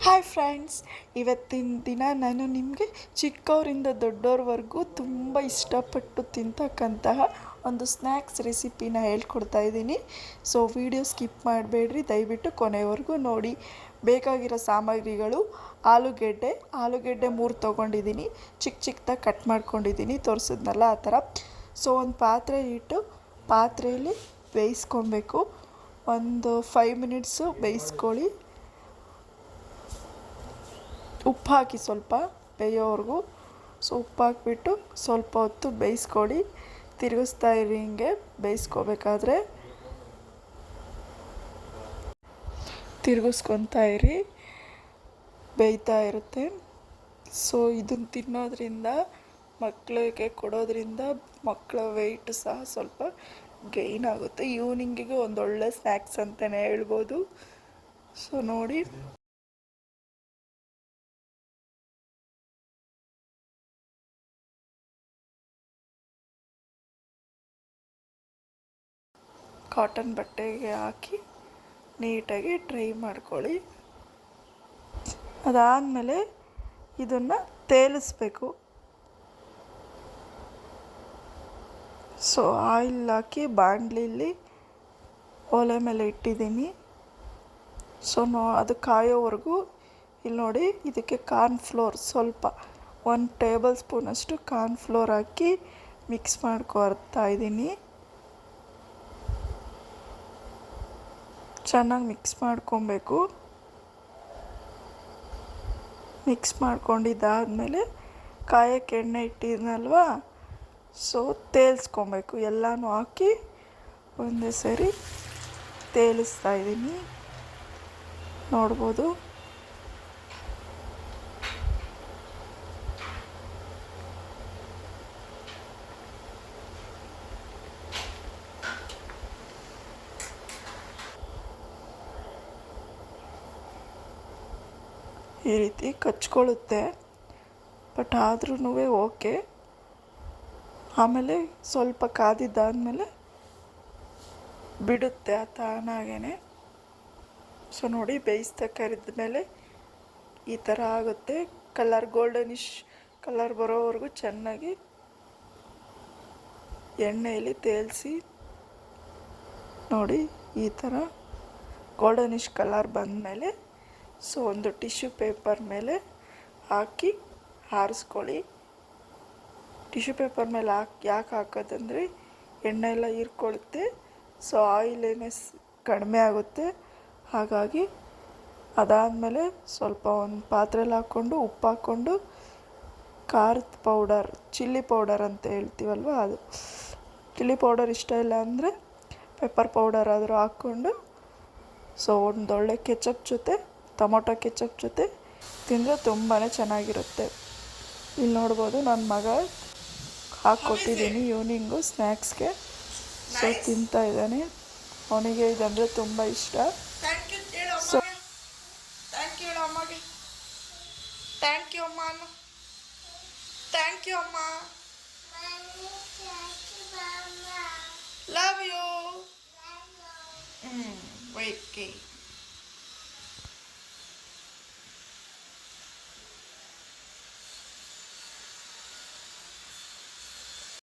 Hi friends, ಇವತ್ತಿನ ದಿನ ನಾನು ನಿಮಗೆ ಚಿಕ್ಕವರಿಂದ ದೊಡ್ಡವ್ರವರೆಗೂ ತುಂಬ ಇಷ್ಟಪಟ್ಟು ತಿಂತಕ್ಕಂತಹ ಒಂದು ಸ್ನ್ಯಾಕ್ಸ್ ರೆಸಿಪಿನ ಹೇಳ್ಕೊಡ್ತಾ ಇದ್ದೀನಿ. ಸೊ ವಿಡಿಯೋ ಸ್ಕಿಪ್ ಮಾಡಬೇಡ್ರಿ, ದಯವಿಟ್ಟು ಕೊನೆವರೆಗೂ ನೋಡಿ. ಬೇಕಾಗಿರೋ ಸಾಮಗ್ರಿಗಳು: ಆಲೂಗೆಡ್ಡೆ 3 ತೊಗೊಂಡಿದ್ದೀನಿ, ಚಿಕ್ಕದಾಗಿ ಕಟ್ ಮಾಡ್ಕೊಂಡಿದ್ದೀನಿ, ತೋರಿಸಿದ್ನಲ್ಲ ಆ ಥರ. ಸೊ ಒಂದು ಪಾತ್ರೆ ಇಟ್ಟು ಪಾತ್ರೆಯಲ್ಲಿ ಬೇಯಿಸ್ಕೊಬೇಕು. ಒಂದು 5 ಮಿನಿಟ್ಸು ಬೇಯಿಸ್ಕೊಳ್ಳಿ. ಉಪ್ಪು ಹಾಕಿ ಸ್ವಲ್ಪ ಬೇಯೋವರೆಗೂ. ಸೊ ಉಪ್ಪು ಹಾಕ್ಬಿಟ್ಟು ಸ್ವಲ್ಪ ಹೊತ್ತು ಬೇಯಿಸ್ಕೊಳ್ಳಿ. ತಿರುಗಿಸ್ತಾ ಇರಿ, ಹಿಂಗೆ ಬೇಯಿಸ್ಕೋಬೇಕಾದ್ರೆ ತಿರುಗಿಸ್ಕೊತಾ ಇರಿ, ಬೇಯ್ತಾ ಇರುತ್ತೆ. ಸೊ ಇದನ್ನು ತಿನ್ನೋದ್ರಿಂದ, ಮಕ್ಕಳಿಗೆ ಕೊಡೋದ್ರಿಂದ ಮಕ್ಕಳ ವೆಯ್ಟ್ ಸಹ ಸ್ವಲ್ಪ ಗೈನ್ ಆಗುತ್ತೆ. ಈವ್ನಿಂಗಿಗೆ ಒಂದೊಳ್ಳೆ ಸ್ನ್ಯಾಕ್ಸ್ ಅಂತಲೇ ಹೇಳ್ಬೋದು. ಸೊ ನೋಡಿ, ಕಾಟನ್ ಬಟ್ಟೆಗೆ ಹಾಕಿ ನೀಟಾಗಿ ಡ್ರೈ ಮಾಡ್ಕೊಳ್ಳಿ. ಅದಾದಮೇಲೆ ಇದನ್ನು ತೇಲಿಸ್ಬೇಕು. ಸೊ ಆಯಿಲ್ ಹಾಕಿ ಬಾಣಲಿಲಿ ಒಲೆ ಮೇಲೆ ಇಟ್ಟಿದ್ದೀನಿ. ಸೊ ಅದು ಕಾಯೋವರೆಗೂ ಇಲ್ಲಿ ನೋಡಿ, ಇದಕ್ಕೆ ಕಾರ್ನ್ಫ್ಲೋರ್ ಸ್ವಲ್ಪ 1 ಟೇಬಲ್ ಸ್ಪೂನಷ್ಟು ಕಾರ್ನ್ಫ್ಲೋರ್ ಹಾಕಿ ಮಿಕ್ಸ್ ಮಾಡ್ಕೊಳ್ತಾ ಇದ್ದೀನಿ. ಚೆನ್ನಾಗಿ ಮಿಕ್ಸ್ ಮಾಡ್ಕೊಬೇಕು. ಮಿಕ್ಸ್ ಮಾಡ್ಕೊಂಡಿದ್ದಾದಮೇಲೆ ಕಾಯಕ್ಕೆ ಎಣ್ಣೆ ಇಟ್ಟಿದ್ನಲ್ವ, ಸೊ ತೇಲ್ಸ್ಕೊಬೇಕು. ಎಲ್ಲನೂ ಹಾಕಿ ಒಂದೇ ಸರಿ ತೇಲಿಸ್ತಾ ಇದ್ದೀನಿ, ನೋಡ್ಬೋದು. ಈ ರೀತಿ ಕಚ್ಕೊಳ್ಳುತ್ತೆ, ಬಟ್ ಆದ್ರೂ ಓಕೆ. ಆಮೇಲೆ ಸ್ವಲ್ಪ ಕಾದಿದ್ದಾದಮೇಲೆ ಬಿಡುತ್ತೆ ತಾನಾಗೇ. ಸೊ ನೋಡಿ, ಬೇಯಿಸ್ತಾ ಕರಿದ್ಮೇಲೆ ಈ ಥರ ಆಗುತ್ತೆ. ಗೋಲ್ಡನಿಶ್ ಕಲರ್ ಬರೋವರೆಗೂ ಚೆನ್ನಾಗಿ ಎಣ್ಣೆಯಲ್ಲಿ ತೇಲಿಸಿ ನೋಡಿ. ಈ ಥರ ಗೋಲ್ಡನಿಶ್ ಕಲರ್ ಬಂದಮೇಲೆ ಸೊ ಒಂದು ಟಿಶ್ಯೂ ಪೇಪರ್ ಮೇಲೆ ಹಾಕಿ ಆರಿಸ್ಕೊಳ್ಳಿ. ಟಿಶ್ಯೂ ಪೇಪರ್ ಮೇಲೆ ಯಾಕೆ ಹಾಕೋದಂದರೆ ಎಣ್ಣೆ ಎಲ್ಲ ಹೀರ್ಕೊಳ್ಳುತ್ತೆ. ಸೊ ಆಯಿಲಿನೆಸ್ ಕಡಿಮೆ ಆಗುತ್ತೆ. ಹಾಗಾಗಿ ಅದಾದಮೇಲೆ ಸ್ವಲ್ಪ ಒಂದು ಪಾತ್ರೆಯಲ್ಲಿ ಹಾಕ್ಕೊಂಡು ಉಪ್ಪು ಹಾಕ್ಕೊಂಡು ಖಾರದ ಪೌಡರ್, ಚಿಲ್ಲಿ ಪೌಡರ್ ಅಂತ ಹೇಳ್ತೀವಲ್ವ, ಅದು ಚಿಲ್ಲಿ ಪೌಡರ್ ಇಷ್ಟ ಇಲ್ಲ ಅಂದರೆ ಪೆಪ್ಪರ್ ಪೌಡರ್ ಆದರೂ ಹಾಕ್ಕೊಂಡು, ಸೊ ಒಂದೊಳ್ಳೆ ಕೆಚಪ್ ಜೊತೆ, ಟೊಮೊಟೊ ಕೆಚಪ್ ಜೊತೆ ತಿಂದರೆ ತುಂಬಾ ಚೆನ್ನಾಗಿರುತ್ತೆ. ಇಲ್ಲಿ ನೋಡ್ಬೋದು, ನನ್ನ ಮಗ ಹಾಕ್ಕೊಟ್ಟಿದ್ದೀನಿ ಈವ್ನಿಂಗು ಸ್ನ್ಯಾಕ್ಸ್ಗೆ. ಸೊ ತಿಂತಾ ಇದ್ದಾನೆ. ಅವನಿಗೆ ಇದಂದರೆ ತುಂಬ ಇಷ್ಟ. ಸೊ ಥ್ಯಾಂಕ್ ಯು ಅಮ್ಮಗೆ. ಥ್ಯಾಂಕ್ ಯು ಅಮ್ಮ. ಥ್ಯಾಂಕ್ ಯು ಅಮ್ಮ. Love you. ಓಕೆ.